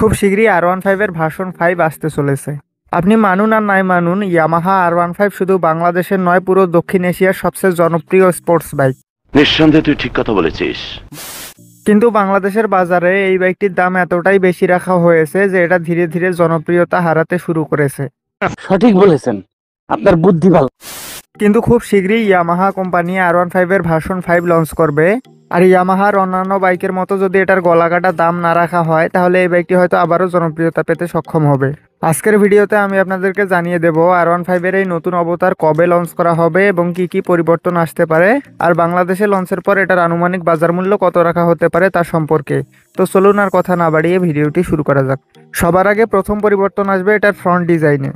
খুব শীঘ্রই R15 এর ভার্সন 5 আসতে চলেছে। আপনি মানুন আর নাই মানুন, ইয়ামাহা R15 শুধু বাংলাদেশের নয়, পুরো দক্ষিণ এশিয়ার সবচেয়ে জনপ্রিয় স্পোর্টস বাইক। নিঃসন্দেহে তুই ঠিক কথা বলেছিস। কিন্তু বাংলাদেশের বাজারে এই বাইকটির দাম এতটাই বেশি রাখা হয়েছে যে এটা ধীরে ধীরে জনপ্রিয়তা হারাতে শুরু করেছে। সঠিক বলেছেন, আপনার বুদ্ধি ভালো। কিন্তু খুব শীঘ্রই ইয়ামাহা কোম্পানি R15 এর ভার্সন 5 লঞ্চ করবে। আর ইয়ামাহার অন্যান্য বাইকের মতো যদি এটার গলাকাটা দাম না রাখা হয়, তাহলে এই বাইকটি হয়তো আবারও জনপ্রিয়তা পেতে সক্ষম হবে। আজকের ভিডিওতে আমি আপনাদেরকে জানিয়ে দেব R15 এর এই নতুন অবতার কবে লঞ্চ করা হবে এবং কি কি পরিবর্তন আসতে পারে, আর বাংলাদেশে লঞ্চের পর এটার আনুমানিক বাজার মূল্য কত রাখা হতে পারে তার সম্পর্কে। তো চলুন আর কথা না বাড়িয়ে ভিডিওটি শুরু করা যাক। সবার আগে প্রথম পরিবর্তন আসবে এটার ফ্রন্ট ডিজাইনে।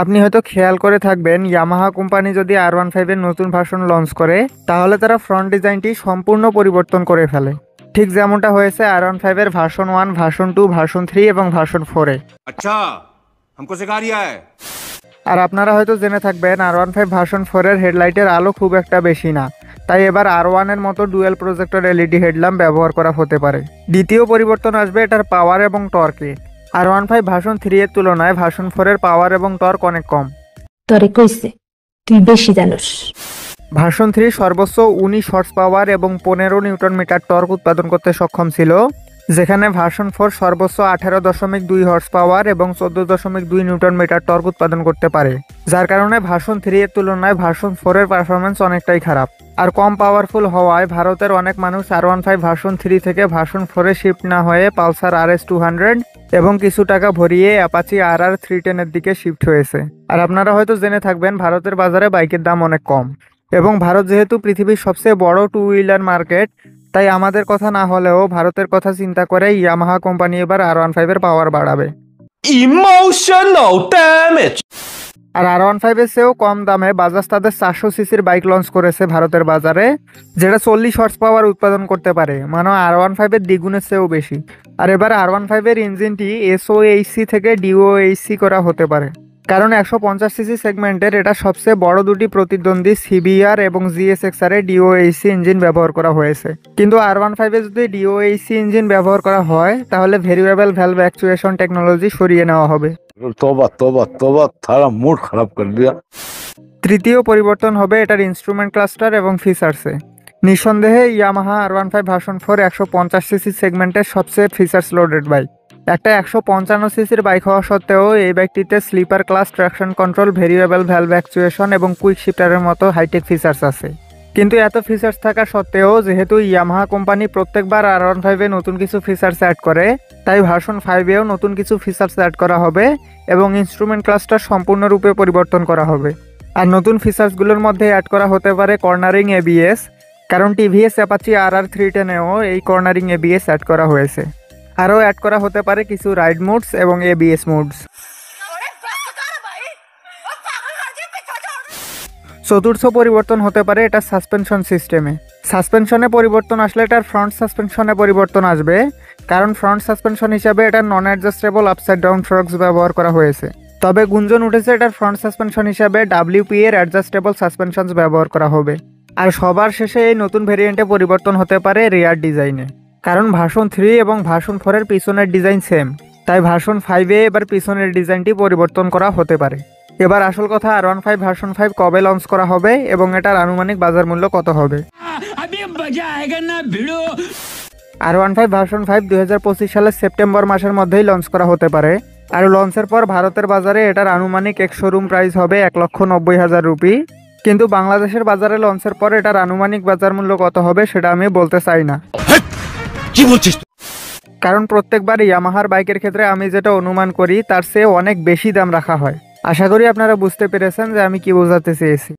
আপনি হয়তো খেয়াল করে থাকবেন, ইয়ামাহা কোম্পানি যদি R15 এর নতুন ভার্সন লঞ্চ করে তাহলে তারা ফ্রন্ট ডিজাইনটি সম্পূর্ণ পরিবর্তন করে ফেলে, ঠিক যেমনটা হয়েছে R15 এর ভার্সন 1, ভার্সন 2, ভার্সন 3 এবং ভার্সন 4 এ। अच्छा हमको सिखा रिया है। আর আপনারা হয়তো জেনে থাকবেন R15 ভার্সন 4 এর হেডলাইটের আলো খুব একটা বেশি না, তাই এবার R1 এর মতো ডুয়েল প্রজেক্টর এলইডি হেডল্যাম্প ব্যবহার করা হতে পারে। দ্বিতীয় পরিবর্তন আসবে এটার পাওয়ার এবং টর্কে। R15 ভার্সন 3 এর তুলনায় ভার্সন 4 এর পাওয়ার এবং টর্ক অনেক কম। তরে কইছে তুই বেশি জানোস। ভার্সন 3 সর্বোচ্চ 19 হর্স পাওয়ার এবং 15 নিউটন মিটার টর্ক উৎপাদন করতে সক্ষম ছিল, যেখানে ভার্সন 4 সর্বোচ্চ 18.2 হর্স পাওয়ার এবং 14.2 নিউটন মিটার টর্ক উৎপাদন করতে পারে, যার কারণে ভার্সন 3 এর তুলনায় ভার্সন 4 এর পারফরমেন্স অনেকটাই খারাপ। আর কম পাওয়ারফুল হওয়ায় ভারতের অনেক মানুষ R15 ভার্সন 3 থেকে ভার্সন 4 এ শিফট না হয়ে পালসার RS200 এবং কিছু টাকা ভরিয়ে অ্যাপাচি RR310 এর দিকে শিফট হয়েছে। আর আপনারা হয়তো জেনে থাকবেন ভারতের বাজারে বাইকের দাম অনেক কম, এবং ভারত যেহেতু পৃথিবীর সবচেয়ে বড় টু হুইলার মার্কেট, তাই আমাদের কথা না হলেও ভারতের কথা চিন্তা করে ইয়ামাহা কোম্পানি এবার R15 এর পাওয়ার বাড়াবে। Emotional damage। আর R15 এর চেয়েও কম দামে বাজাজ তাদের 400 সিসির বাইক লঞ্চ করেছে ভারতের বাজারে, যেটা 40 হর্স পাওয়ার উৎপাদন করতে পারে, মানে R15 এর দ্বিগুণের চেয়েও বেশি। আর এবার R15 এর ইঞ্জিনটি SOHC থেকে DOHC করা হতে পারে, কারণ 150 সিসি সেগমেন্টের এটা সবচেয়ে বড় দুটি প্রতিদ্বন্দ্বী CBR এবং GSXR এ DOHC ইঞ্জিন ব্যবহার করা হয়েছে। কিন্তু R15 এ যদি DOHC ইঞ্জিন ব্যবহার করা হয় তাহলে ভেরিয়েবল ভ্যালভ অ্যাকচুয়েশন টেকনোলজি সরিয়ে নেওয়া হবে। तोबा तोबा तोबा थारा मूड खराब कर दिया। তৃতীয় পরিবর্তন হবে এটার ইনস্ট্রুমেন্ট ক্লাস্টার এবং ফিচার্সে। নিঃসন্দেহে ইয়ামাহা R15 ভার্সন 4 150 সিসি সেগমেন্টের সবচেয়ে ফিচার্স লোডেড বাইক। একটা 155 সিসির বাইক হওয়া সত্ত্বেও এই বাইকটিতে slipper clutch, traction control, variable valve actuation এবং কুইক শিফটারের মতো হাইটেক ফিচার্স আছে। কিন্তু এত ফিচার্স থাকা সত্ত্বেও যেহেতু ইয়ামাহা কোম্পানি প্রত্যেকবার R15 এ নতুন কিছু ফিচার্স অ্যাড করে, তাই ভার্সন 5 এও নতুন কিছু ফিচার্স অ্যাড করা হবে এবং ইনস্ট্রুমেন্ট ক্লাস্টার সম্পূর্ণরূপে পরিবর্তন করা হবে। আর নতুন ফিচার্সগুলোর মধ্যে অ্যাড করা হতে পারে কর্নারিং ABS, কারণ TVS অ্যাপাচি RR310 এও এই কর্নারিং ABS অ্যাড করা হয়েছে। আরও অ্যাড করা হতে পারে কিছু রাইড মোডস এবং ABS মোডস। চতুর্থ পরিবর্তন হতে পারে এটা সাসপেনশন সিস্টেমে। সাসপেনশনে পরিবর্তন আসলে এটার ফ্রন্ট সাসপেনশনে পরিবর্তন আসবে, কারণ ফ্রন্ট সাসপেনশন হিসাবে এটার নন অ্যাডজাস্টেবল আপসাইড ডাউন ফ্রক্স ব্যবহার করা হয়েছে। তবে গুঞ্জন উঠেছে এটার ফ্রন্ট সাসপেনশন হিসাবে WP এর অ্যাডজাস্টেবল সাসপেনশনস ব্যবহার করা হবে। আর সবার শেষে এই নতুন ভেরিয়েন্টে পরিবর্তন হতে পারে রিয়ার ডিজাইনে, কারণ ভার্সন 3 এবং ভার্সন 4 এর পিছনের ডিজাইন সেম, তাই ভার্সন 5 এ এবার পিছনের ডিজাইনটি পরিবর্তন করা হতে পারে। এবার আসল কথা, R15 ভার্সন 5 কবে লঞ্চ করা হবে এবং এটার আনুমানিক বাজার মূল্য কত হবে। R15 ভার্সন 5 2025 সালের সেপ্টেম্বর মাসের মধ্যেই লঞ্চ করা হতে পারে। আর লঞ্চের পর ভারতের বাজারে এটার আনুমানিক এক শোরুম প্রাইস হবে 1,90,000 রুপি। কিন্তু বাংলাদেশের বাজারে লঞ্চের পর এটার আনুমানিক বাজার মূল্য কত হবে সেটা আমি বলতে চাই না। কি বলছিস? কারণ প্রত্যেকবার ইয়ামাহার বাইকের ক্ষেত্রে আমি যেটা অনুমান করি তার চেয়ে অনেক বেশি দাম রাখা হয়। আশা করি আপনারা বুঝতে পেরেছেন যে আমি কি বোঝাতে চেয়েছি।